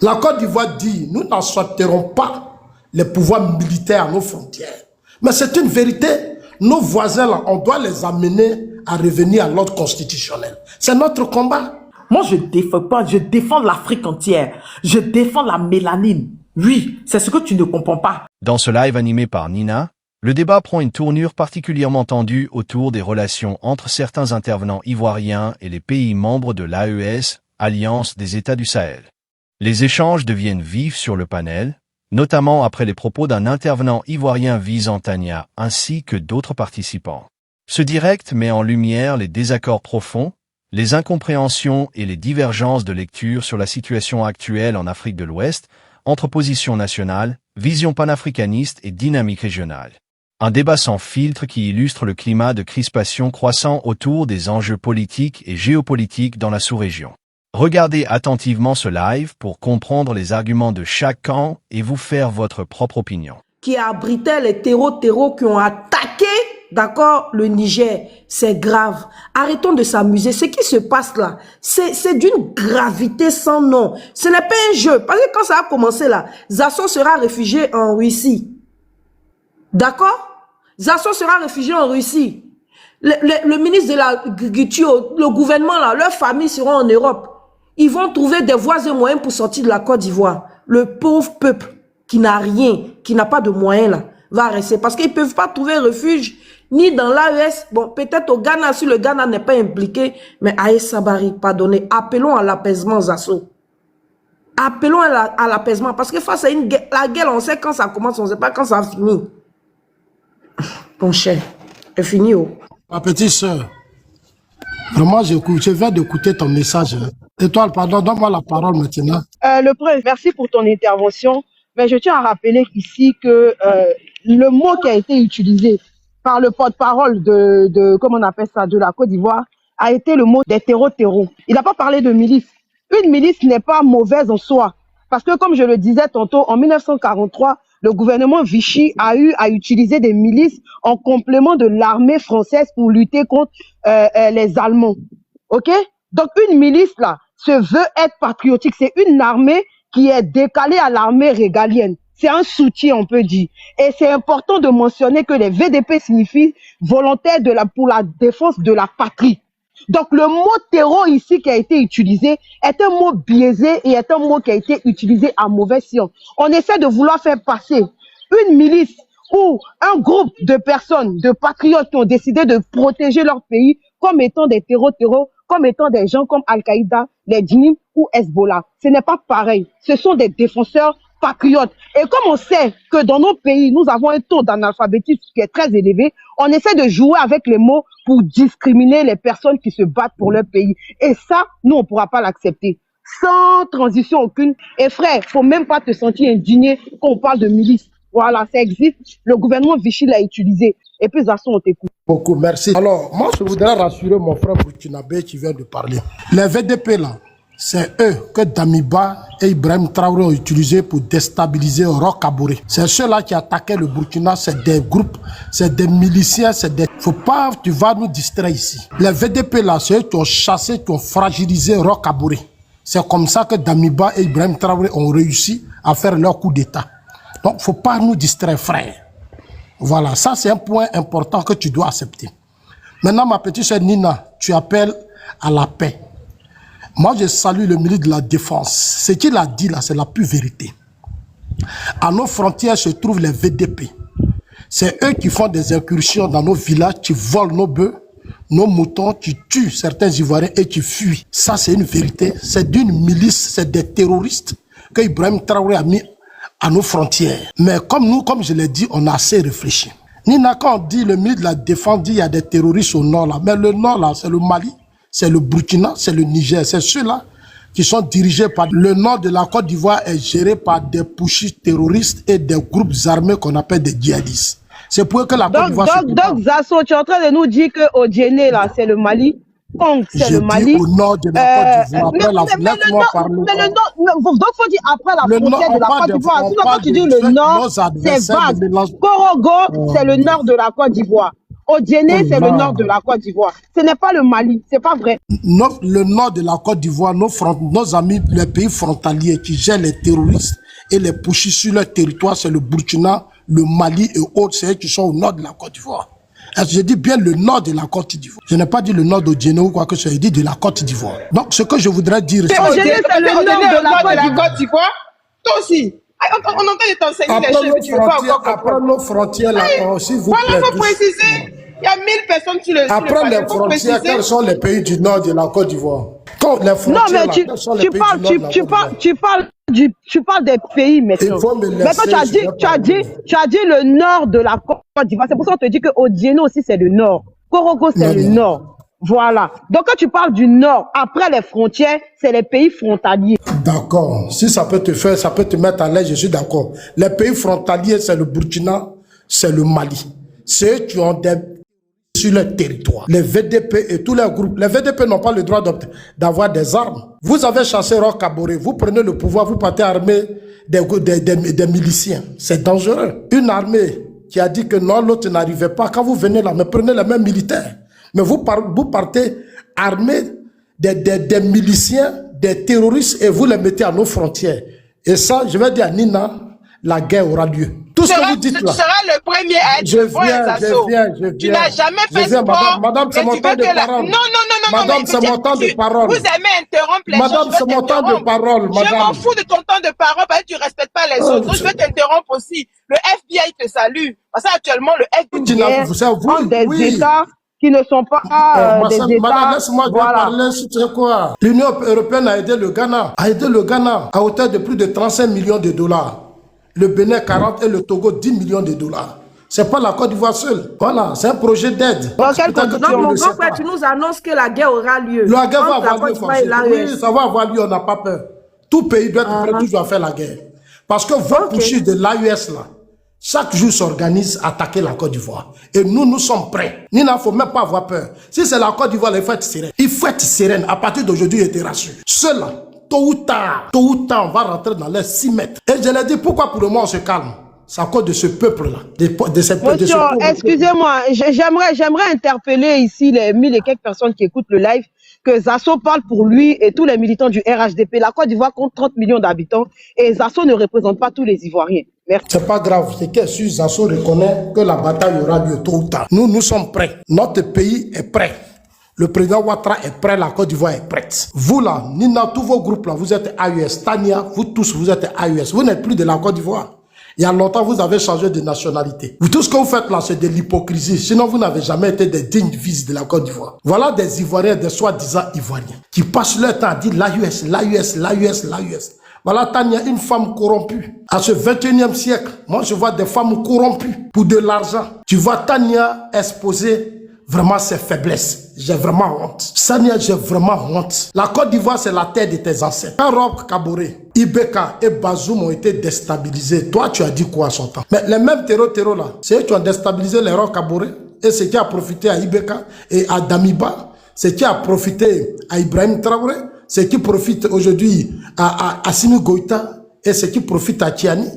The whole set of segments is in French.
La Côte d'Ivoire dit, nous n'accepterons pas les pouvoirs militaires à nos frontières. Mais c'est une vérité. Nos voisins, là, on doit les amener à revenir à l'ordre constitutionnel. C'est notre combat. Moi, je ne défends pas, je défends l'Afrique entière. Je défends la mélanine. Oui, c'est ce que tu ne comprends pas. Dans ce live animé par Nina, le débat prend une tournure particulièrement tendue autour des relations entre certains intervenants ivoiriens et les pays membres de l'AES, Alliance des États du Sahel. Les échanges deviennent vifs sur le panel, notamment après les propos d'un intervenant ivoirien visant Tania ainsi que d'autres participants. Ce direct met en lumière les désaccords profonds, les incompréhensions et les divergences de lecture sur la situation actuelle en Afrique de l'Ouest, entre position nationale, vision panafricaniste et dynamique régionale. Un débat sans filtre qui illustre le climat de crispation croissant autour des enjeux politiques et géopolitiques dans la sous-région. Regardez attentivement ce live pour comprendre les arguments de chaque camp et vous faire votre propre opinion. Qui abritait les terreaux qui ont attaqué, d'accord, le Niger. C'est grave. Arrêtons de s'amuser. Ce qui se passe là, c'est d'une gravité sans nom. Ce n'est pas un jeu. Parce que quand ça a commencé là, Zasso sera réfugié en Russie. D'accord? Zasso sera réfugié en Russie. Le ministre de l'Agriculture, le gouvernement là, leurs familles seront en Europe. Ils vont trouver des voies et moyens pour sortir de la Côte d'Ivoire. Le pauvre peuple qui n'a rien, qui n'a pas de moyens là, va rester. Parce qu'ils ne peuvent pas trouver refuge ni dans l'AES. Bon, peut-être au Ghana, si le Ghana n'est pas impliqué, mais à Sabari, pardonnez. Appelons à l'apaisement, Zasso. Appelons à l'apaisement. Parce que face à la guerre, on sait quand ça commence, on ne sait pas quand ça finit. Mon cher, c'est fini. Oh. Ma petite soeur, vraiment, je viens d'écouter ton message. Étoile, pardon, donne-moi la parole maintenant. Le prince, merci pour ton intervention. Mais je tiens à rappeler ici que le mot qui a été utilisé par le porte-parole comment on appelle ça, de la Côte d'Ivoire, a été le mot des terreaux. Il n'a pas parlé de milice. Une milice n'est pas mauvaise en soi. Parce que comme je le disais tantôt, en 1943, le gouvernement Vichy a eu à utiliser des milices en complément de l'armée française pour lutter contre les Allemands. Ok? Donc une milice là se veut être patriotique. C'est une armée qui est décalée à l'armée régalienne. C'est un soutien, on peut dire. Et c'est important de mentionner que les VDP signifient volontaires pour la défense de la patrie. Donc le mot terreau ici qui a été utilisé est un mot biaisé et est un mot qui a été utilisé à mauvais sens. On essaie de vouloir faire passer une milice ou un groupe de personnes, de patriotes qui ont décidé de protéger leur pays comme étant des terreaux, comme étant des gens comme Al-Qaïda, les djinns ou Hezbollah. Ce n'est pas pareil. Ce sont des défenseurs patriotes. Et comme on sait que dans nos pays, nous avons un taux d'analphabétisme qui est très élevé, on essaie de jouer avec les mots pour discriminer les personnes qui se battent pour leur pays. Et ça, nous, on ne pourra pas l'accepter. Sans transition aucune. Et frère, faut même pas te sentir indigné quand on parle de milice. Voilà, ça existe. Le gouvernement Vichy l'a utilisé. Et puis, Zasso, on t'écoute. Beaucoup, merci. Alors, moi, je voudrais rassurer mon frère burkinabé qui vient de parler. Les VDP, là, c'est eux que Damiba et Ibrahim Traoré ont utilisé pour déstabiliser Roch Kaboré. C'est ceux-là qui attaquaient le Burkina, c'est des groupes, c'est des miliciens, c'est des... Faut pas, tu vas nous distraire ici. Les VDP, là, c'est eux qui ont chassé, qui ont fragilisé Roch Kaboré. C'est comme ça que Damiba et Ibrahim Traoré ont réussi à faire leur coup d'État. Donc, faut pas nous distraire, frère. Voilà, ça c'est un point important que tu dois accepter. Maintenant, ma petite sœur Nina, tu appelles à la paix. Moi, je salue le ministre de la Défense. Ce qu'il a dit là, c'est la pure vérité. À nos frontières se trouvent les VDP. C'est eux qui font des incursions dans nos villages, qui volent nos bœufs, nos moutons, qui tuent certains Ivoiriens et qui fuient. Ça, c'est une vérité. C'est d'une milice, c'est des terroristes que Ibrahim Traoré a mis à nos frontières. Mais comme nous, comme je l'ai dit, on a assez réfléchi. Nina, quand on dit, le ministre de la Défense dit qu'il y a des terroristes au nord là, mais le nord là, c'est le Mali, c'est le Burkina, c'est le Niger, c'est ceux-là qui sont dirigés par... Le nord de la Côte d'Ivoire est géré par des putschistes terroristes et des groupes armés qu'on appelle des djihadistes. C'est pour que la Côte d'Ivoire... Donc, Zasso, tu es en train de nous dire qu'au Djéné, là, c'est le Mali? Donc, c'est le Mali. Au nord de la Côte d'Ivoire. Donc, il faut dire après la frontière de la Côte d'Ivoire. Sinon, quand tu dis le nord, c'est vague. Korogo, c'est le nord de la Côte d'Ivoire. Odiéné, c'est le non. nord de la Côte d'Ivoire. Ce n'est pas le Mali, c'est pas vrai. Le nord de la Côte d'Ivoire, nos amis, les pays frontaliers qui gèrent les terroristes et les putschistes sur leur territoire, c'est le Burkina, le Mali et autres, c'est eux qui sont au nord de la Côte d'Ivoire. Je dis bien le nord de la Côte d'Ivoire. Je n'ai pas dit le nord d'Odiéné ou quoi que ce soit, je dis de la Côte d'Ivoire. Donc, ce que je voudrais dire... Odiéné, c'est le nord de la Côte d'Ivoire. Toi aussi. On entend de t'enseigner les choses, mais tu ne veux pas encore après comprendre. nos frontières, là, s'il vous Voilà, plaît. il faut préciser. Il y a 1000 personnes sur le Après palais, les il faut frontières, préciser. quels sont les pays du nord de la Côte d'Ivoire? Les frontières, Non, mais là, tu quels sont les pays parles, du nord de la Côte d'Ivoire? tu parles des pays maintenant. Il faut me laisser, Maintenant, tu as dit le nord de la Côte d'Ivoire. C'est pour ça qu'on te dit que Odiéné aussi, c'est le nord. Korogo, c'est le nord. Voilà. Donc, quand tu parles du nord, après les frontières, c'est les pays frontaliers. D'accord. Si ça peut te faire, ça peut te mettre à l'aise, je suis d'accord. Les pays frontaliers, c'est le Burkina, c'est le Mali. C'est eux qui ont des sur leur territoire. Les VDP et tous leurs groupes. Les VDP n'ont pas le droit d'avoir des armes. Vous avez chassé Roch Kaboré, vous prenez le pouvoir, vous partez armer des miliciens. C'est dangereux. Une armée qui a dit que non, l'autre n'arrivait pas. Quand vous venez là, mais prenez les mêmes militaires. Mais vous partez armer des miliciens, des terroristes et vous les mettez à nos frontières. Et ça, je vais dire à Nina, la guerre aura lieu. Tout ce que vous dites là. Tu seras le premier à être Je viens. Tu n'as jamais fait sport. Madame, c'est mon temps de parole. Non. Madame, c'est mon temps de parole. Vous aimez interrompre les gens. Madame, c'est mon temps de parole, Je m'en madame. fous de ton temps de parole parce que tu ne respectes pas les autres. Donc, je vais t'interrompre aussi. Le FBI te salue. Parce qu'actuellement, le FBI ont des États qui ne sont pas des États. Madame, laisse-moi bien parler, tu sais quoi. L'Union européenne a aidé le Ghana. À hauteur de plus de 35 millions de dollars. Le Bénin 40 et le Togo 10 millions de dollars. C'est pas la Côte d'Ivoire seule. Voilà, c'est un projet d'aide. Donc, mon grand frère, tu nous annonces que la guerre aura lieu. La guerre va avoir lieu, oui, ça va avoir lieu, on n'a pas peur. Tout pays doit être prêt toujours à faire la guerre. Parce que vos pushes de l'AES là, chaque jour s'organise à attaquer la Côte d'Ivoire. Et nous sommes prêts. Il ne faut même pas avoir peur. Si c'est la Côte d'Ivoire, il faut être sereine. Il faut être sereine. À partir d'aujourd'hui, il était rassuré. Cela, tôt ou tard, on va rentrer dans les 6 mètres. Et je l'ai dit, pourquoi pour le moment on se calme? C'est à cause de ce peuple-là. Monsieur, excusez-moi, j'aimerais interpeller ici les 1000 et quelques personnes qui écoutent le live, que Zasso parle pour lui et tous les militants du RHDP. La Côte d'Ivoire compte 30 millions d'habitants et Zasso ne représente pas tous les Ivoiriens. Merci. C'est pas grave, c'est que si Zasso reconnaît que la bataille aura lieu tôt ou tard. Nous sommes prêts. Notre pays est prêt. Le président Ouattara est prêt, la Côte d'Ivoire est prête. Vous là, Nina, tous vos groupes là, vous êtes AUS. Tania, vous tous, vous êtes AUS. Vous n'êtes plus de la Côte d'Ivoire. Il y a longtemps, vous avez changé de nationalité. Tout ce que vous faites là, c'est de l'hypocrisie. Sinon, vous n'avez jamais été des dignes fils de la Côte d'Ivoire. Voilà des Ivoiriens, des soi-disant Ivoiriens, qui passent leur temps à dire l'AUS, l'AUS, l'AUS, l'AUS. Voilà Tania, une femme corrompue. À ce 21e siècle, moi je vois des femmes corrompues pour de l'argent. Tu vois Tania exposer vraiment ses faiblesses. J'ai vraiment honte. Tania, j'ai vraiment honte. La Côte d'Ivoire, c'est la terre de tes ancêtres. Quand Roch Kaboré, Ibeka et Bazoum ont été déstabilisés, toi tu as dit quoi à son temps? Mais les mêmes terreaux là, c'est eux qui ont déstabilisé les Roch Kaboré et c'est qui a profité à Ibeka et à Damiba, c'est qui a profité à Ibrahim Traoré, c'est qui profite aujourd'hui à Assimi Goïta et c'est qui profite à Tiani.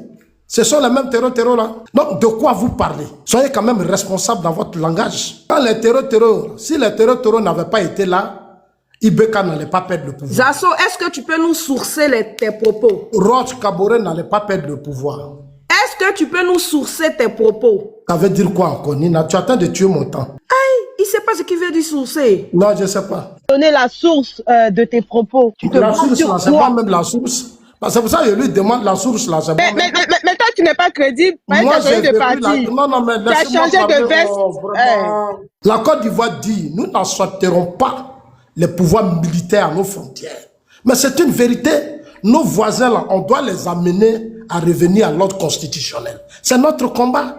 Ce sont les mêmes terreaux là. Donc, de quoi vous parlez? Soyez quand même responsable dans votre langage. Quand les terreaux, si les terreaux n'avaient pas été là, Ibeka n'allait pas perdre le pouvoir. Zasso, est-ce que tu peux nous sourcer tes propos? Roch Kaboré n'allait pas perdre le pouvoir. Est-ce que tu peux nous sourcer tes propos? Ça veut dire quoi encore, Nina? Tu attends de tuer mon temps. Aïe, il ne sait pas ce qu'il veut dire sourcer. Non, je ne sais pas. Donner la source de tes propos. Tu te La source, là, c'est quoi? pas même la source. C'est pour ça que je lui demande la source là. Mais toi, tu n'es pas crédible. Moi, j'ai changé de parti. Non, mais tu as changé de veste. La Côte d'Ivoire dit, nous n'accepterons pas les pouvoirs militaires à nos frontières. Mais c'est une vérité. Nos voisins là, on doit les amener à revenir à l'ordre constitutionnel. C'est notre combat.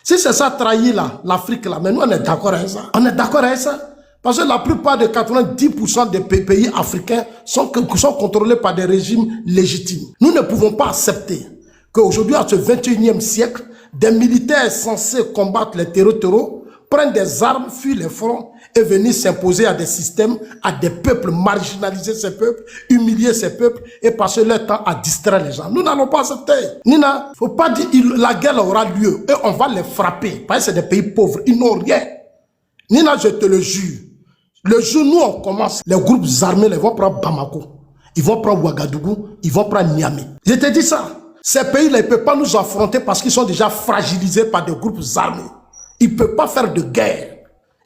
Si c'est ça trahir là, l'Afrique là, mais nous on est d'accord avec ça. On est d'accord avec ça. Parce que la plupart des 90% des pays africains sont contrôlés par des régimes légitimes. Nous ne pouvons pas accepter qu'aujourd'hui, à ce 21e siècle, des militaires censés combattre les terreaux prennent des armes, fuient les fronts et venir s'imposer à des systèmes, à des peuples, marginaliser ces peuples, humilier ces peuples et passer leur temps à distraire les gens. Nous n'allons pas accepter. Nina, faut pas dire la guerre aura lieu et on va les frapper. Parce que c'est des pays pauvres, ils n'ont rien. Nina, je te le jure. Le jour où nous on commence, les groupes armés ils vont prendre Bamako, ils vont prendre Ouagadougou, ils vont prendre Niamey. Je te dis ça. Ces pays-là, ils ne peuvent pas nous affronter parce qu'ils sont déjà fragilisés par des groupes armés. Ils ne peuvent pas faire de guerre.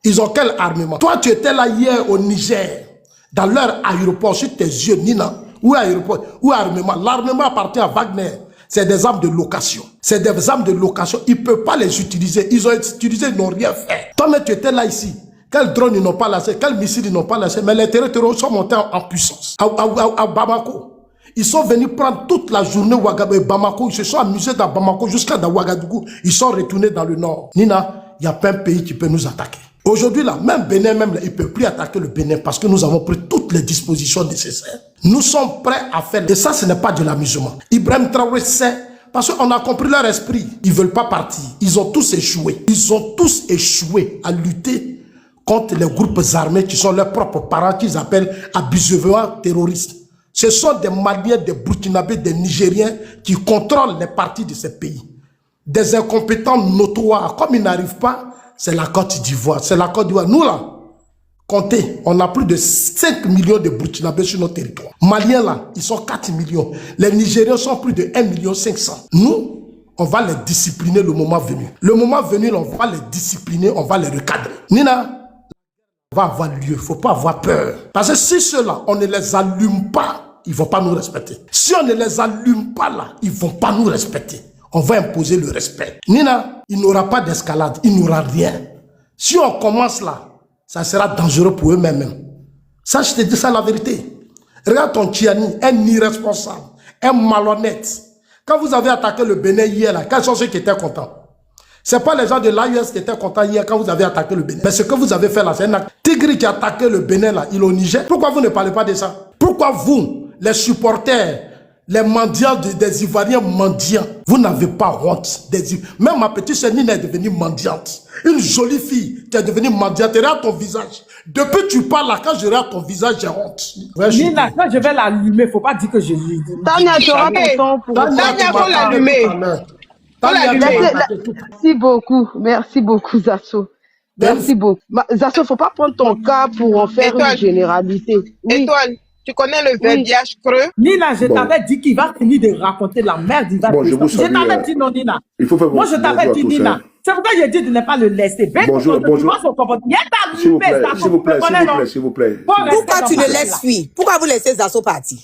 Ils ont quel armement? Toi, tu étais là hier au Niger, dans leur aéroport, sur tes yeux, Nina. Où est aéroport? Où est armement? L'armement appartient à Wagner. C'est des armes de location. C'est des armes de location. Ils ne peuvent pas les utiliser. Ils ont utilisé, ils n'ont rien fait. Toi-même, tu étais là ici. Quels drones ils n'ont pas lancé? Quels missiles ils n'ont pas lancé? Mais les terroristes sont montés en puissance. À Bamako. Ils sont venus prendre toute la journée Bamako. Ils se sont amusés dans Bamako jusqu'à Ouagadougou. Ils sont retournés dans le nord. Nina, il n'y a pas un pays qui peut nous attaquer. Aujourd'hui, là, même Bénin, là, il ne peut plus attaquer le Bénin parce que nous avons pris toutes les dispositions nécessaires. Nous sommes prêts à faire. Et ça, ce n'est pas de l'amusement. Ibrahim Traoré sait, parce qu'on a compris leur esprit. Ils ne veulent pas partir. Ils ont tous échoué. Ils ont tous échoué à lutter contre les groupes armés qui sont leurs propres parents, qu'ils appellent abusivement terroristes. Ce sont des Maliens, des Burkinabés, des Nigériens qui contrôlent les partis de ces pays. Des incompétents notoires. Comme ils n'arrivent pas, c'est la Côte d'Ivoire. C'est la Côte d'Ivoire. Nous, là, comptez, on a plus de 5 millions de Burkinabés sur notre territoire. Maliens, là, ils sont 4 millions. Les Nigériens sont plus de 1,5 million. Nous, on va les discipliner le moment venu. Le moment venu, on va les discipliner, on va les recadrer. Nina, va avoir lieu, il ne faut pas avoir peur. Parce que si ceux-là, on ne les allume pas, ils ne vont pas nous respecter. Si on ne les allume pas là, ils ne vont pas nous respecter. On va imposer le respect. Nina, il n'y aura pas d'escalade, il n'y aura rien. Si on commence là, ça sera dangereux pour eux-mêmes. Ça, je te dis ça la vérité. Regarde ton Tchiani, un irresponsable, un malhonnête. Quand vous avez attaqué le Bénin hier, là, quels sont ceux qui étaient contents? Ce n'est pas les gens de l'AIS qui étaient contents hier quand vous avez attaqué le Bénin. Mais ce que vous avez fait là, c'est un acte. Tigri qui a attaqué le Bénin là, il est au Niger. Pourquoi vous ne parlez pas de ça? Pourquoi vous, les supporters, les mendiants des Ivoiriens mendiants, vous n'avez pas honte. Même ma petite sœur Nina est devenue mendiante. Une jolie fille qui est devenue mendiante. Regarde ton visage. Depuis que tu parles là, quand je regarde ton visage, j'ai honte. Ouais, Nina, quand je vais l'allumer, il ne faut pas dire que je lui dis. Tania, tu auras ton temps pour... Tania, faut l'allumer. Merci beaucoup, Zasso. Merci beaucoup. Zasso, il ne faut pas prendre ton cas pour en faire une généralité. Oui. Étoile, tu connais le verbiage creux? Nina, je t'avais dit qu'il va finir de raconter la merde. Il va je t'avais dit non, Nina. Il faut faire moi, je t'avais dit, Nina. C'est pourquoi j'ai dit de ne pas le laisser. Bonjour. S'il vous plaît. Pourquoi tu le laisses fuir? Pourquoi vous laissez Zasso partir?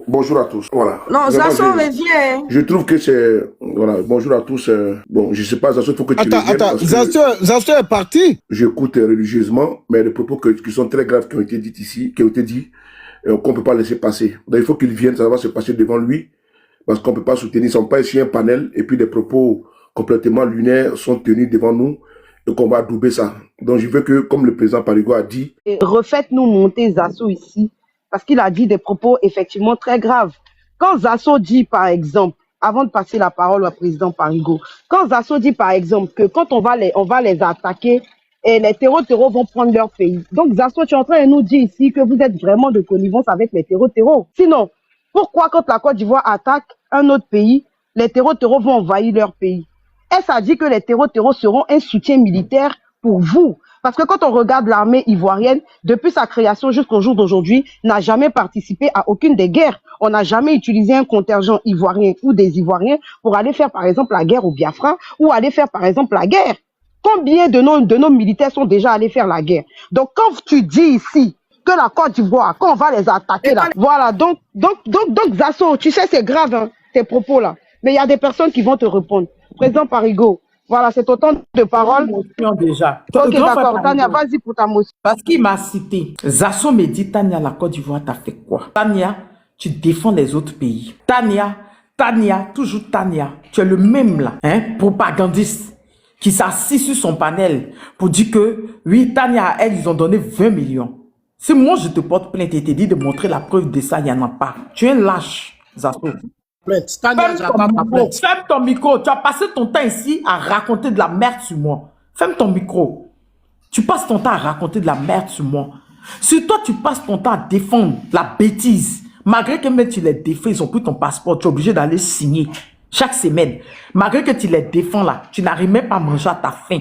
Bonjour à tous. Voilà. Non, Zasso revient. Je trouve que c'est... Voilà, bonjour à tous. Bon, je ne sais pas, Zasso, il faut que tu reviennes. Attends, Zasso est parti. J'écoute religieusement, mais les propos qui sont très graves qui ont été dits ici, qui ont été dits, qu'on ne peut pas laisser passer. Donc il faut qu'il vienne, ça va se passer devant lui, parce qu'on ne peut pas soutenir, ils ne sont pas ici un panel, et puis des propos complètement lunaires sont tenus devant nous, et qu'on va adouber ça. Donc je veux que, comme le président Parigo a dit... Refaites-nous monter Zasso ici, parce qu'il a dit des propos effectivement très graves. Quand Zasso dit, par exemple, avant de passer la parole au président Parigo, quand Zasso dit, par exemple, que quand on va les attaquer, et les terreaux vont prendre leur pays. Donc, Zasso, tu es en train de nous dire ici que vous êtes vraiment de connivence avec les terreaux. Sinon, pourquoi quand la Côte d'Ivoire attaque un autre pays, les terreaux vont envahir leur pays? Est-ce à dire que les terreaux seront un soutien militaire pour vous? Parce que quand on regarde l'armée ivoirienne, depuis sa création jusqu'au jour d'aujourd'hui, n'a jamais participé à aucune des guerres. On n'a jamais utilisé un contingent ivoirien ou des Ivoiriens pour aller faire, par exemple, la guerre au Biafra ou aller faire, par exemple, la guerre. Combien de nos militaires sont déjà allés faire la guerre? Donc, quand tu dis ici que la Côte d'Ivoire, quand on va les attaquer là, voilà, donc Zasso, tu sais, c'est grave, hein, tes propos là. Mais il y a des personnes qui vont te répondre. Président Parigo, voilà, c'est autant de paroles. Déjà. Ok, d'accord, Tania, vas-y pour ta motion. Parce qu'il m'a cité. Zasso me dit, Tania, la Côte d'Ivoire, t'as fait quoi? Tania, tu défends les autres pays. Tania, toujours Tania, tu es le même là, hein, propagandiste, qui s'assit sur son panel pour dire que, oui, Tania, elle, ils ont donné 20 millions. Si moi, je te porte plainte et te dis de montrer la preuve de ça, il n'y en a pas. Tu es un lâche, Zasso. Ferme ton micro. Tu as passé ton temps ici à raconter de la merde sur moi. Ferme ton micro. Tu passes ton temps à raconter de la merde sur moi. Si toi, tu passes ton temps à défendre la bêtise, malgré que même tu les défends, ils ont pris ton passeport, tu es obligé d'aller signer chaque semaine. Malgré que tu les défends là, tu n'arrives même pas à manger à ta faim.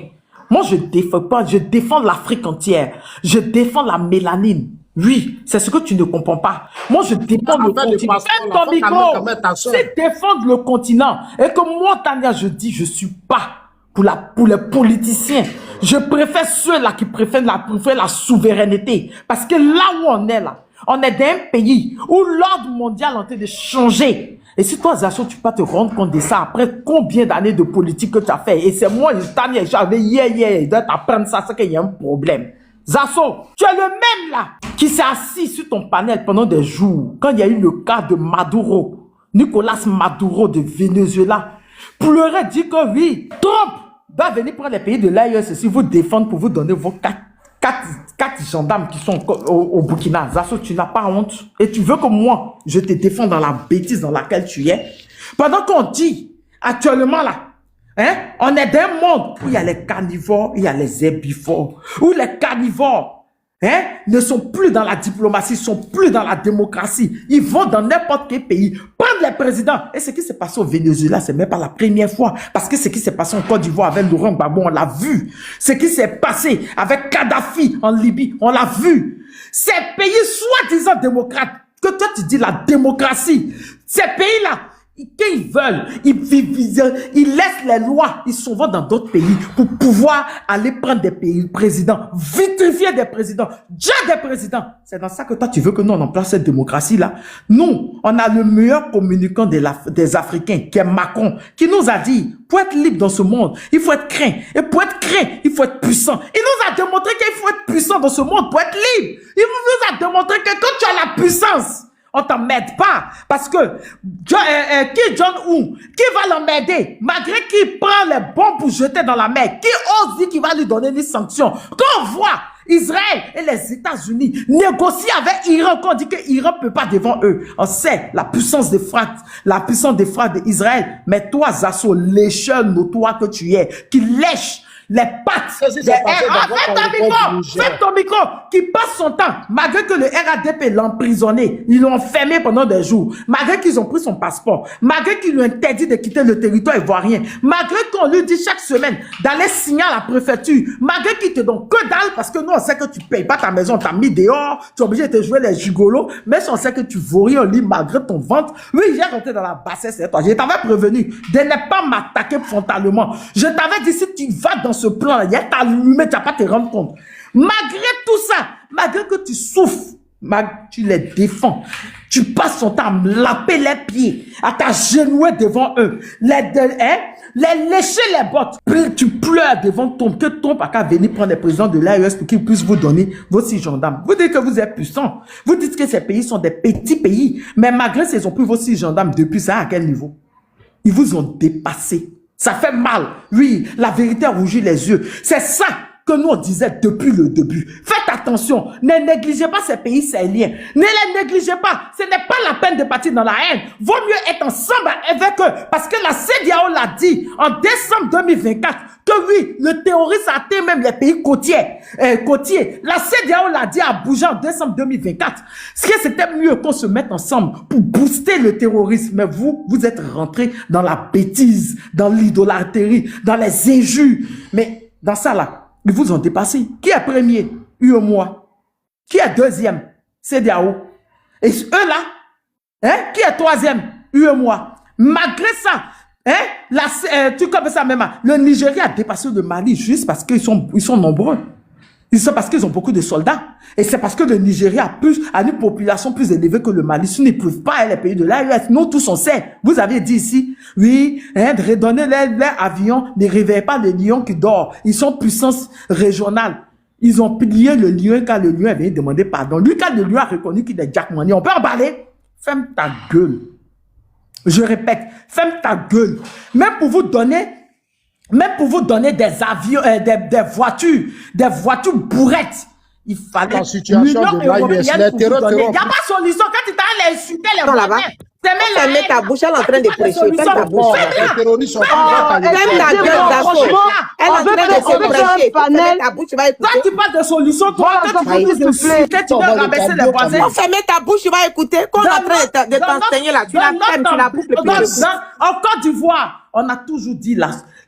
Moi, je défends pas, je défends l'Afrique entière. Je défends la mélanine. Oui, c'est ce que tu ne comprends pas. Moi, je défends le continent. Ferme ton micro. C'est défendre le continent. Et que moi, Tania, je dis, je suis pas pour les politiciens. Je préfère ceux-là qui préfèrent la souveraineté. Parce que là où on est là, on est dans un pays où l'ordre mondial est en train de changer. Et si toi, Zasso, tu peux pas te rendre compte de ça après combien d'années de politique que tu as fait. Et c'est moi, Tania, j'avais il doit t'apprendre ça, c'est qu'il y a un problème. Zasso, tu es le même là qui s'est assis sur ton panel pendant des jours quand il y a eu le cas de Maduro, Nicolas Maduro de Venezuela, pleurait, dit que oui, Trump va venir prendre les pays de l'AES si vous défendre pour vous donner vos quatre gendarmes qui sont au Burkina. Zasso, tu n'as pas honte et tu veux que moi, je te défende dans la bêtise dans laquelle tu es. Pendant qu'on dit, actuellement là, hein, on est dans un monde où il y a les carnivores, il y a les herbivores, où les carnivores hein, ne sont plus dans la diplomatie, sont plus dans la démocratie. Ils vont dans n'importe quel pays, prendre les présidents. Et ce qui s'est passé au Venezuela, c'est même pas la première fois. Parce que ce qui s'est passé en Côte d'Ivoire avec Laurent Gbagbo, on l'a vu. Ce qui s'est passé avec Kadhafi en Libye, on l'a vu. Ces pays soi-disant démocrates, que toi tu dis la démocratie, ces pays-là, quand ils veulent, ils laissent les lois, ils s'en vont dans d'autres pays pour pouvoir aller prendre des pays présidents, vitrifier des présidents, déjà des présidents. C'est dans ça que toi, tu veux que nous, on en place cette démocratie-là. Nous, on a le meilleur communicant des Africains, qui est Macron, qui nous a dit, pour être libre dans ce monde, il faut être craint. Et pour être craint, il faut être puissant. Il nous a démontré qu'il faut être puissant dans ce monde pour être libre. Il nous a démontré que quand tu as la puissance, on t'emmerde pas. Parce que Kim Jong-un, qui va l'emmerder, malgré qu'il prend les bombes pour jeter dans la mer, qui ose dire qu'il va lui donner des sanctions. Quand on voit Israël et les États-Unis négocier avec Iran, quand on dit que Iran peut pas devant eux, on sait la puissance des frappes d'Israël. Mais toi, Zasso, lécheur notoire que tu es, qui lèche les pattes ferme ton micro, qui passe son temps, malgré que le RADP l'a emprisonné, ils l'ont enfermé pendant des jours, malgré qu'ils ont pris son passeport, malgré qu'ils lui ont interdit de quitter le territoire ivoirien, malgré qu'on lui dit chaque semaine d'aller signer à la préfecture, malgré qu'ils te donnent que dalle, parce que nous on sait que tu payes pas ta maison, t'as mis dehors, tu es obligé de te jouer les gigolos, mais si on sait que tu voris au lit malgré ton ventre, oui, j'ai rentré dans la bassesse, c'est toi, je t'avais prévenu de ne pas m'attaquer frontalement, je t'avais dit si tu vas dans ce plan-là, il y a ta allumé, tu n'as pas te rendre compte. Malgré tout ça, malgré que tu souffres, tu les défends. Tu passes ton temps à me laper les pieds, à t'agenouiller devant eux, les lécher les bottes. Tu pleures devant Trump, que Trump a qu'à venir prendre les présidents de l'AES pour qu'ils puissent vous donner vos 6 gendarmes. Vous dites que vous êtes puissants. Vous dites que ces pays sont des petits pays. Mais malgré ça, ils ont pris vos 6 gendarmes depuis ça, à quel niveau? Ils vous ont dépassé. Ça fait mal. Oui, la vérité rougit les yeux. C'est ça que nous on disait depuis le début. Faites attention. Ne négligez pas ces pays sahéliens. Ne les négligez pas. Ce n'est pas la peine de partir dans la haine. Vaut mieux être ensemble avec eux. Parce que la CEDEAO l'a dit en décembre 2024 que oui, le terrorisme a atteint même les pays côtiers. La CEDEAO l'a dit à Abuja en décembre 2024. Ce que c'était mieux qu'on se mette ensemble pour booster le terrorisme. Mais vous êtes rentrés dans la bêtise, dans l'idolâtrie, dans les injures. Mais dans ça là, ils vous ont dépassé. Qui est premier? UEMOA. Qui est deuxième? CEDEAO. Et eux là, hein? Qui est troisième? UEMOA. Malgré ça, hein? Tu connais ça même. Le Nigeria a dépassé le Mali juste parce qu'ils sont nombreux. C'est parce qu'ils ont beaucoup de soldats. Et c'est parce que le Nigeria a une population plus élevée que le Mali. Ils ne peuvent pas les pays de l'AES. Nous tous on sait. Vous avez dit ici, oui, hein, de redonner les avions, ne réveillez pas les lions qui dorment. Ils sont puissance régionale. Ils ont plié le lion quand le lion est venu demander pardon. Lui, quand le lion a reconnu qu'il est Jack Money, on peut emballer. Ferme ta gueule. Je répète, ferme ta gueule. Même pour vous donner des avions, des voitures bourrettes, il fallait la situation de l'AES, les terreurs. Il n'y a pas de solution. Quand tu t'as insulté les voitins, ferme ta bouche, elle est en train de prêcher. Ferme ta bouche. Les terroristes sont Ferme ta gueule, Zasso. Elle est en train de se prêcher. Ferme ta bouche, tu vas écouter. Toi, tu parles de solution. Toi, quand tu dis insulter, tu dois rabaisser les voisins. Ferme ta bouche, tu vas écouter. Quand on est en train de t'enseigner là, tu la fermes, tu la bouches le plus. En Côte d'Ivoire, on a toujours dit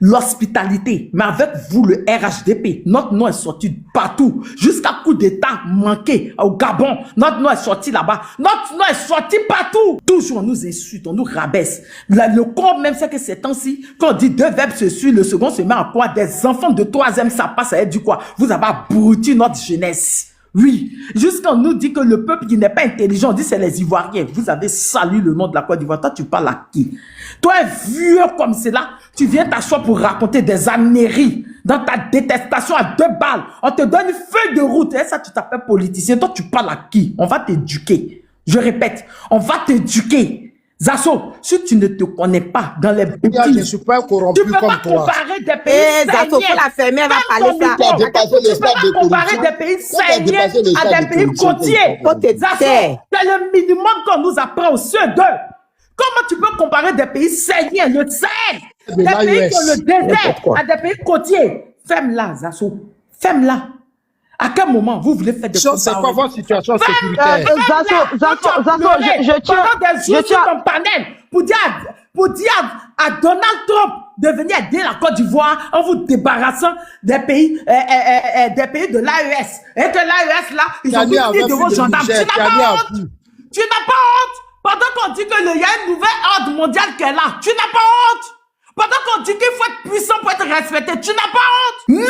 l'hospitalité. Mais avec vous, le RHDP, notre nom est sorti partout. Jusqu'à coup d'État manqué au Gabon. Notre nom est sorti là-bas. Notre nom est sorti partout. Toujours, on nous insulte, on nous rabaisse. Le corps même fait que ces temps-ci, quand on dit deux verbes se suivent, le second se met en quoi? Des enfants de 3e, ça passe, ça dit quoi? Vous avez abruti notre jeunesse. Oui, jusqu'on nous dit que le peuple qui n'est pas intelligent, on dit c'est les Ivoiriens. Vous avez sali le nom de la Côte d'Ivoire. Toi, tu parles à qui? Toi, un vieux comme cela, tu viens t'asseoir pour raconter des âneries dans ta détestation à 2 balles. On te donne une feuille de route. Et ça, tu t'appelles politicien. Toi, tu parles à qui? On va t'éduquer. Je répète, on va t'éduquer. Zasso, si tu ne te connais pas dans les Je ne suis pas corrompu tu peux comme pas toi. comparer des pays Zasso, faut la fermer, elle va parler ça. Tu as dépassé le tu peux stade de pas comparer corruption. des pays Toi, tu as saignés dépassé le à stade des de pays corruption. côtiers. Faut te Zasso, taire. c'est le minimum qu'on nous apprend au CE2. Comment tu peux comparer des pays saignés, le Sahel, De des pays l'AES. qui ont le désert, N'importe quoi. à des pays côtiers? Ferme-la, Zasso. Ferme-la. À quel moment vous voulez faire des C'est quoi comparaisons? votre situation Ferme-la. sécuritaire? Zasso, je tiens. Pendant des jours Je sur tiens. ton panel pour dire à Donald Trump de venir aider la Côte d'Ivoire en vous débarrassant des pays de l'AES. Et que l'AES là, ils ont Tiani avait mis de vos fait gendarmes. Tu Niger, n'as Tiani pas a honte. vu. Tu n'as pas honte. Pendant qu'on dit qu'il y a une nouvelle ordre mondiale qui est là, tu n'as pas honte. Pendant qu'on dit qu'il faut être puissant pour être respecté, tu n'as pas honte.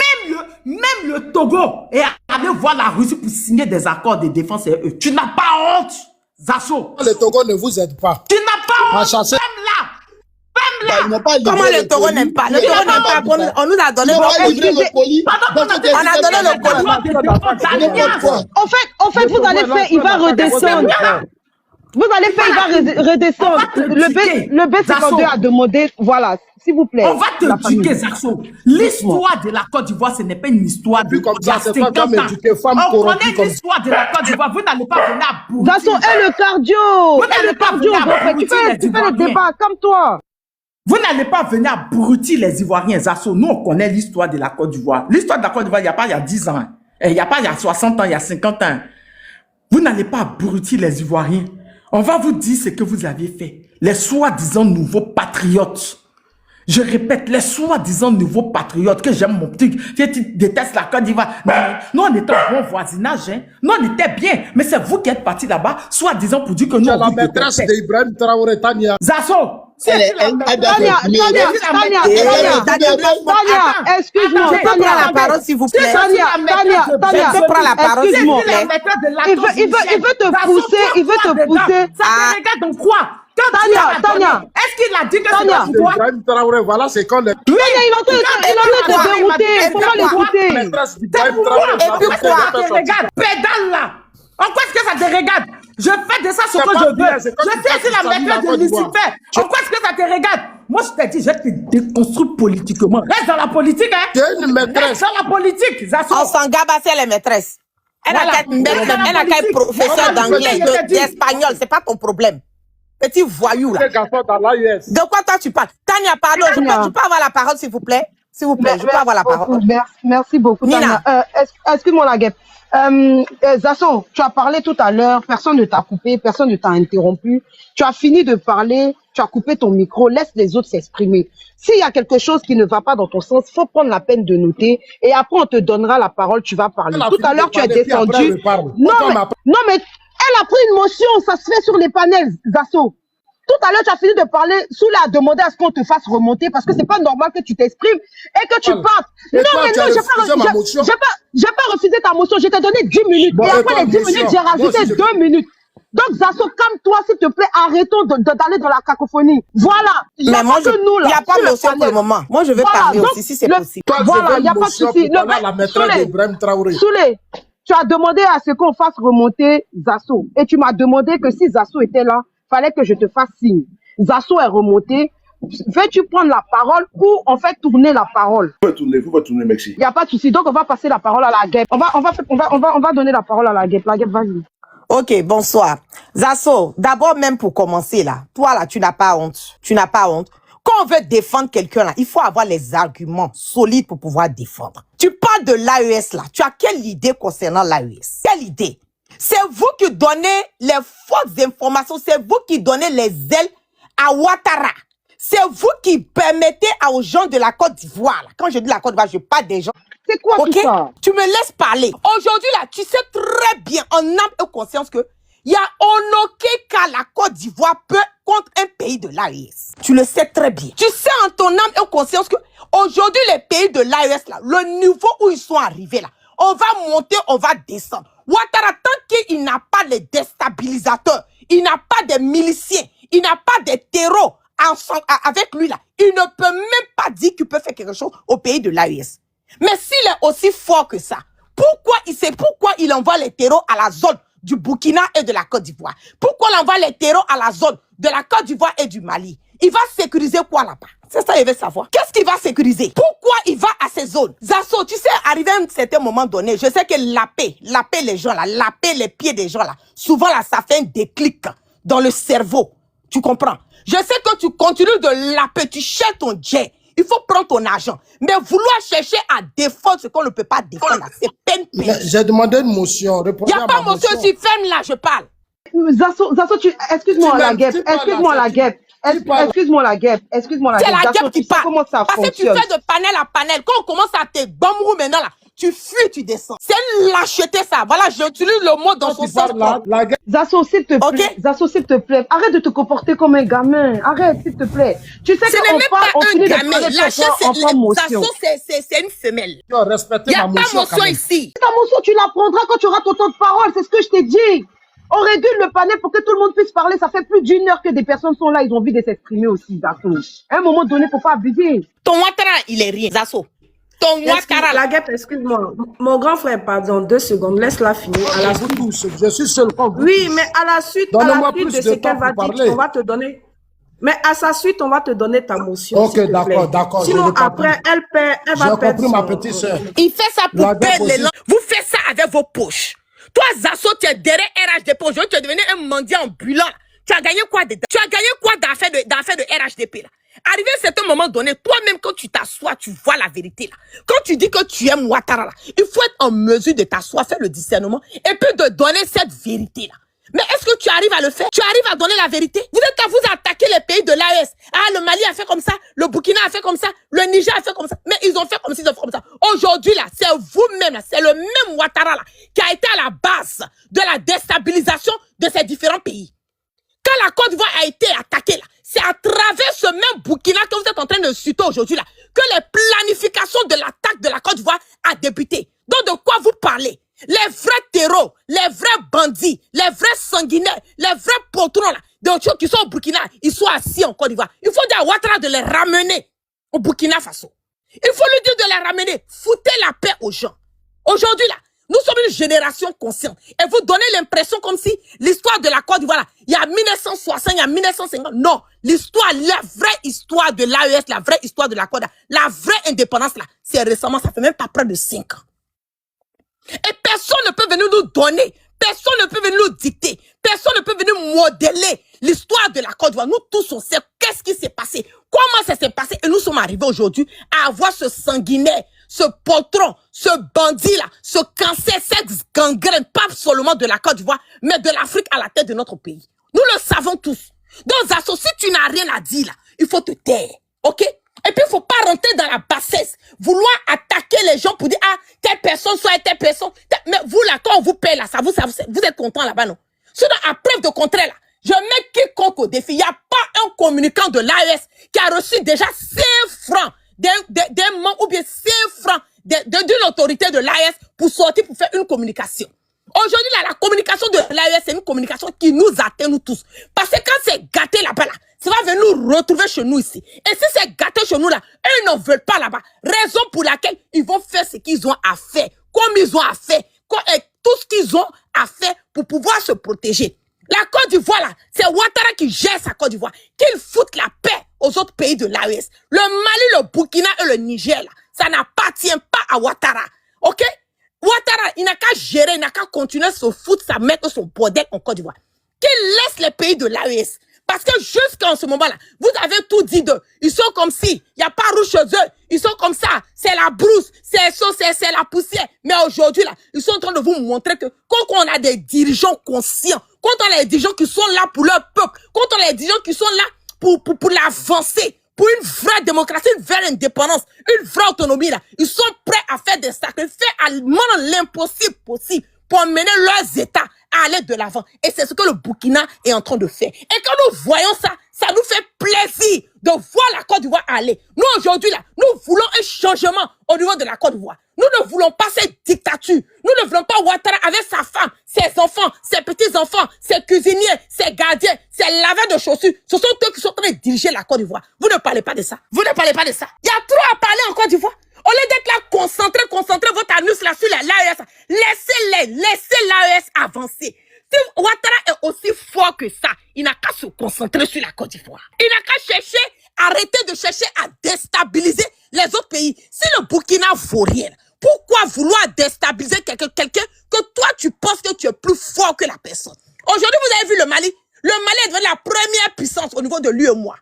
Même le Togo est allé voir la Russie pour signer des accords de défense et eux. Tu n'as pas honte, Zasso. Le Togo ne vous aide pas. Tu n'as pas À honte. chasser. Ferme-la. Bah, ils n'ont pas livré Comment le taureau n'aime pas? Le taureau n'aime pas. On nous a donné. Ils n'ont pas livré le colis. Pendant qu'on Parce que On a donné le colis. n'importe quoi. En fait, vous allez faire, il va redescendre. Vous allez faire, il va redescendre. Le B52 a demandé, voilà, s'il vous plaît. On va la te famille. éduquer, Zasso. L'histoire de la Côte d'Ivoire, ce n'est pas une histoire de Puis comme il y a ça, c'est pas 50 comme ans. éduquer femme On corrompue connaît comme l'histoire de la Côte d'Ivoire. Vous n'allez pas venir à Bourdi. Zasso et le cardio. Vous Et n'allez le pas cardio. venir à Donc, tu abrutir fais les le Ivoiriens. débat, comme toi. Vous n'allez pas venir abrutir les Ivoiriens, Zasso. Nous, on connaît l'histoire de la Côte d'Ivoire. L'histoire de la Côte d'Ivoire, il n'y a pas il y a 10 ans. Il n'y a pas il y a 60 ans, il y a 50 ans. Vous n'allez pas abrutir les Ivoiriens. On va vous dire ce que vous aviez fait. Les soi-disant nouveaux patriotes. Je répète, les soi-disant nouveaux patriotes, que j'aime mon petit, que tu détestes la Côte d'Ivoire. Nous, on était en bon voisinage, hein. Nous, on était bien. Mais c'est vous qui êtes partis là-bas, soi-disant pour dire que nous, C'est on la vous maîtresse détestait. d'Ibrahim Traoré, Tania. Zasso, Elle est- elle- elle doit Tania, être Tania, meilleure. excuse-moi, Je peux Tania. prendre la parole, s'il vous plaît. Tania, Je peux prendre la parole, s'il excuse-moi. vous plaît. Il veut te pousser, il veut te pousser. Ça te regarde en quoi? Quand Tania, tu l'as donné, Tania. est-ce qu'il a dit que Tania. c'est pas pour toi? Ibrahim Traoré, voilà, c'est quand les Tania, il est en train de te dérouter. Faut pas l'écouter. maîtresses C'est d'Ibrahim pour Traoré. moi. Et puis Pourquoi quoi? ça te regarde? Pédale là. En quoi est-ce que ça te regarde? Je fais de ça ce C'est que pas je bien, veux. c'est quand Je tu sais passes si la du Sahel à maîtresse de Côte d'Ivoire. Lucifer. En quoi est-ce que ça te regarde? Moi, je t'ai dit, je vais te déconstruire politiquement. Reste dans la politique, hein? Tu es une maîtresse. Reste dans la politique, Zasso. On s'en gabe, c'est les maîtresses. Elle Voilà. a qu'à être professeur Voilà. d'anglais, Voilà. d'espagnol, c'est pas ton problème. Petit voyou, là. Les garçons dans l'AES. De quoi toi tu parles? Tania, pardon, je peux avoir la parole, s'il vous plaît? S'il vous plaît, je peux avoir la parole. Merci beaucoup, Nina. Tania. Excuse-moi la guêpe. Zasso, tu as parlé tout à l'heure, personne ne t'a coupé, personne ne t'a interrompu. Tu as fini de parler, tu as coupé ton micro, laisse les autres s'exprimer. S'il y a quelque chose qui ne va pas dans ton sens, faut prendre la peine de noter et après on te donnera la parole, tu vas parler. Elle a Tout fini à de l'heure, tu es parler, puis après, descendu. elle parle. Non, Pourquoi mais, elle a pris une motion, ça se fait sur les panels, Zasso. Tout à l'heure, tu as fini de parler, Soula a demandé à ce qu'on te fasse remonter parce que c'est pas normal que tu t'exprimes et que tu Voilà. partes. Et Non, toi, mais tu non, as refusé ma motion. j'ai pas refusé ta motion, je t'ai donné 10 minutes. Bon, et et après toi, les 10 motion. minutes, j'ai Moi rajouté aussi, je- 2 minutes. Donc, Zasso, calme-toi, s'il te plaît, arrêtons d'aller dans la cacophonie. Voilà. Mais moi, que nous, il là. n'y a pas sur de le motion pour panel. le moment. Moi, je veux Voilà, parler donc, aussi, si c'est le- possible. Toi, Voilà, je veux il n'y a une pas de motion souci. pour parler à la maîtresse Souley, d'Ibrahim Traoré. Souley, tu as demandé à ce qu'on fasse remonter Zasso. Et tu m'as demandé que si Zasso était là, fallait que je te fasse signe. Zasso est remonté. Veux-tu prendre la parole ou on fait tourner la parole? Faut pas tourner, merci. Il n'y a pas de souci. Donc, on va passer la parole à la guêpe. On va donner la parole à la guêpe. La guêpe, vas-y. Ok, bonsoir. Zasso, d'abord même pour commencer là, toi là, tu n'as pas honte. Tu n'as pas honte. Quand on veut défendre quelqu'un là, il faut avoir les arguments solides pour pouvoir défendre. Tu parles de l'AES là. Tu as quelle idée concernant l'AES? Quelle idée? C'est vous qui donnez les fausses informations. C'est vous qui donnez les ailes à Ouattara. C'est vous qui permettez aux gens de la Côte d'Ivoire, là. Quand je dis la Côte d'Ivoire, je parle des gens. C'est quoi Ok? tout ça? Tu me laisses parler. Aujourd'hui, là, tu sais très bien, en âme et conscience, que il y a en aucun cas la Côte d'Ivoire peut contre un pays de l'AES. Tu le sais très bien. Tu sais en ton âme et conscience que aujourd'hui, les pays de l'AES, là, le niveau où ils sont arrivés, là, on va monter, on va descendre. Ouattara, tant qu'il n'a pas les déstabilisateurs, il n'a pas des miliciens, il n'a pas des terreaux avec lui, là, il ne peut même pas dire qu'il peut faire quelque chose au pays de l'AES. Mais s'il est aussi fort que ça, pourquoi il envoie les terreaux à la zone du Burkina et de la Côte d'Ivoire? Pourquoi il envoie les terreaux à la zone de la Côte d'Ivoire et du Mali? Il va sécuriser quoi là-bas? C'est ça, il veut savoir. Qu'est-ce qu'il va sécuriser? Pourquoi il va à ces zones? Zasso, tu sais, arrivé à un certain moment donné, je sais que laper les gens là, laper les pieds des gens là, souvent là, ça fait un déclic dans le cerveau. Tu comprends? Je sais que tu continues de laper, tu cherches ton jet. Il faut prendre ton argent. Mais vouloir chercher à défendre ce qu'on ne peut pas défendre, c'est peine payée. J'ai demandé une motion. Il n'y a pas motion, tu fermes là, je parle. Zasso, excuse-moi la guêpe, excuse-moi la guêpe. Excuse-moi la guêpe. C'est la guêpe qui parle. Comment ça Parce que tu fonctionne? fais de panel à panel. Quand on commence à te bambou maintenant là, tu fuis, tu descends. C'est une lâcheté ça. Voilà, j'utilise le mot dans son sens. Zasso, s'il te plaît. Ok? Zasso, s'il te plaît. Arrête de te comporter comme un gamin. Arrête, s'il te plaît. Tu sais Ce n'est qu'on même parle, pas on un finit de gamin. parler Lâcher, on prend motion. c'est une femelle. Tu as respecté Il n'y a ma pas motion. motion ici. Ta motion, tu la prendras quand tu auras ton temps de parole. C'est ce que je t'ai dit. On réduit le panel pour que tout le monde puisse parler. Ça fait plus d'une heure que des personnes sont là. Ils ont envie de s'exprimer aussi, Zasso. À un moment donné, faut pas abuser. Ton Ouattara, il est rien, Zasso. Ton Ouattara, La guêpe, excuse-moi. Mon grand frère, pardon, 2 secondes. Laisse-la finir. À la suite. Je suis seul quand vous. Oui, mais à la suite Donnez-moi de plus ce de qu'elle temps va pour dire, parler. on va te donner. Mais à sa suite, on va te donner ta motion. Ok, s'il te d'accord, plaît. d'accord, Sinon, je l'ai après, compris. elle va J'ai perdre compris, ma son- petite sœur. il fait ça pour La guêpe perdre les aussi. langues. Vous faites ça avec vos poches. Toi, Zasso, tu es derrière RHDP. Aujourd'hui, tu es devenu un mendiant ambulant. Tu as gagné quoi dedans? Tu as gagné quoi dans l'affaire de RHDP là? Arrivé à un certain moment donné, toi-même, quand tu t'assois, tu vois la vérité là. Quand tu dis que tu aimes Ouattara là, il faut être en mesure de t'asseoir, faire le discernement et puis de donner cette vérité là. Mais est-ce que tu arrives à le faire? Tu arrives à donner la vérité? Vous êtes à vous attaquer les pays de l'AES. Ah, le Mali a fait comme ça, le Burkina a fait comme ça, le Niger a fait comme ça. Mais ils ont fait comme ça, ils ont fait comme ça. Aujourd'hui, là, c'est vous-même, là, c'est le même Ouattara, là, qui a été à la base de la déstabilisation de ces différents pays. Quand la Côte d'Ivoire a été attaquée, là, c'est à travers ce même Burkina que vous êtes en train de citer aujourd'hui, là, que les planifications de l'attaque de la Côte d'Ivoire a débuté. Donc, de quoi vous parlez? Les vrais terreaux, les vrais bandits, les vrais sanguinaires, les vrais potrons, là, des gens qui sont au Burkina, ils sont assis en Côte d'Ivoire. Il faut dire à Ouattara de les ramener au Burkina Faso. Il faut lui dire de les ramener. Foutez la paix aux gens. Aujourd'hui, là, nous sommes une génération consciente. Et vous donnez l'impression comme si l'histoire de la Côte d'Ivoire, là, il y a 1960, il y a 1950. Non, l'histoire, la vraie histoire de l'AES, la vraie histoire de la Côte d'Ivoire, la vraie indépendance, là, c'est récemment, ça fait même pas près de 5 ans. Et personne ne peut venir nous donner, personne ne peut venir nous dicter, personne ne peut venir modeler l'histoire de la Côte d'Ivoire. Nous tous, on sait qu'est-ce qui s'est passé, comment ça s'est passé. Et nous sommes arrivés aujourd'hui à avoir ce sanguinaire, ce poltron, ce bandit-là, ce cancer, cette gangrène, pas seulement de la Côte d'Ivoire, mais de l'Afrique à la tête de notre pays. Nous le savons tous. Donc, Zasso, si tu n'as rien à dire, là, il faut te taire. OK? Et puis, il faut pas rentrer dans la bassesse. Vouloir attaquer les gens pour dire, ah, telle personne, soit telle personne. Mais vous, là, quand on vous paie, là, vous êtes content là-bas, non? Sinon, à preuve de contraire, là, je mets quiconque au défi. Il n'y a pas un communicant de l'AES qui a reçu déjà 5 francs d'un membre ou bien 5 francs d'une autorité de l'AES pour sortir, pour faire une communication. Aujourd'hui, là, la communication de l'AES, c'est une communication qui nous atteint, nous tous. Parce que quand c'est gâté là-bas, là, ça va venir nous retrouver chez nous ici. Et si c'est gâté chez nous là, eux ne veulent pas là-bas. Raison pour laquelle ils vont faire ce qu'ils ont à faire. Comme ils ont à faire. Et tout ce qu'ils ont à faire pour pouvoir se protéger. La Côte d'Ivoire là, c'est Ouattara qui gère sa Côte d'Ivoire. Qu'il foute la paix aux autres pays de l'AES. Le Mali, le Burkina et le Niger là, ça n'appartient pas à Ouattara. Ok? Ouattara, il n'a qu'à gérer, il n'a qu'à continuer à se foutre sa mère et son bordel en Côte d'Ivoire. Qu'il laisse les pays de l'AES. Parce que jusqu'en ce moment-là, vous avez tout dit d'eux. Ils sont comme si, il n'y a pas rouge chez eux. Ils sont comme ça, c'est la brousse, c'est la poussière. Mais aujourd'hui, là, ils sont en train de vous montrer que quand on a des dirigeants conscients, quand on a des dirigeants qui sont là pour leur peuple, quand on a des dirigeants qui sont là pour l'avancée, pour une vraie démocratie, une vraie indépendance, une vraie autonomie, là, ils sont prêts à faire des sacrifices, à demander l'impossible possible pour mener leurs États à aller de l'avant. Et c'est ce que le Burkina est en train de faire. Et quand nous voyons ça, ça nous fait plaisir de voir la Côte d'Ivoire aller. Nous, aujourd'hui, là, nous voulons un changement au niveau de la Côte d'Ivoire. Nous ne voulons pas cette dictature. Nous ne voulons pas Ouattara avec sa femme, ses enfants, ses petits-enfants, ses cuisiniers, ses gardiens, ses laveurs de chaussures. Ce sont eux qui sont en train de diriger la Côte d'Ivoire. Vous ne parlez pas de ça. Vous ne parlez pas de ça. Il y a trop à parler en Côte d'Ivoire. Au lieu d'être là, concentrez votre anus là sur l'AES. Laissez l'AES avancer. Si Ouattara est aussi fort que ça, il n'a qu'à se concentrer sur la Côte d'Ivoire. Il n'a qu'à arrêter de chercher à déstabiliser les autres pays. Si le Burkina vaut rien, pourquoi vouloir déstabiliser quelqu'un que toi tu penses que tu es plus fort que la personne? Aujourd'hui, vous avez vu le Mali. Le Mali est devenu la première puissance au niveau de l'UEMOA.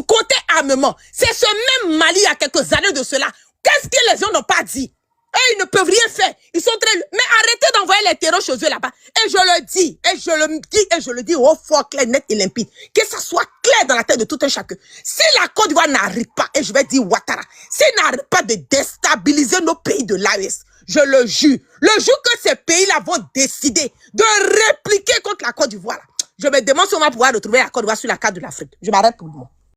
Côté armement, c'est ce même Mali il y a quelques années de cela. Qu'est-ce que les gens n'ont pas dit? Et ils ne peuvent rien faire. Ils sont très... Mais arrêtez d'envoyer les terreurs chez eux là-bas. Et je le dis, et je le dis au fort, clair, net et limpide. Que ça soit clair dans la tête de tout un chacun. Si la Côte d'Ivoire n'arrive pas, et je vais dire Ouattara, s'il n'arrive pas de déstabiliser nos pays de l'AES, je le jure que ces pays-là vont décider de répliquer contre la Côte d'Ivoire. Je me demande si on va pouvoir retrouver la Côte d'Ivoire sur la carte de l'Afrique. Je m'arrête pour le moment.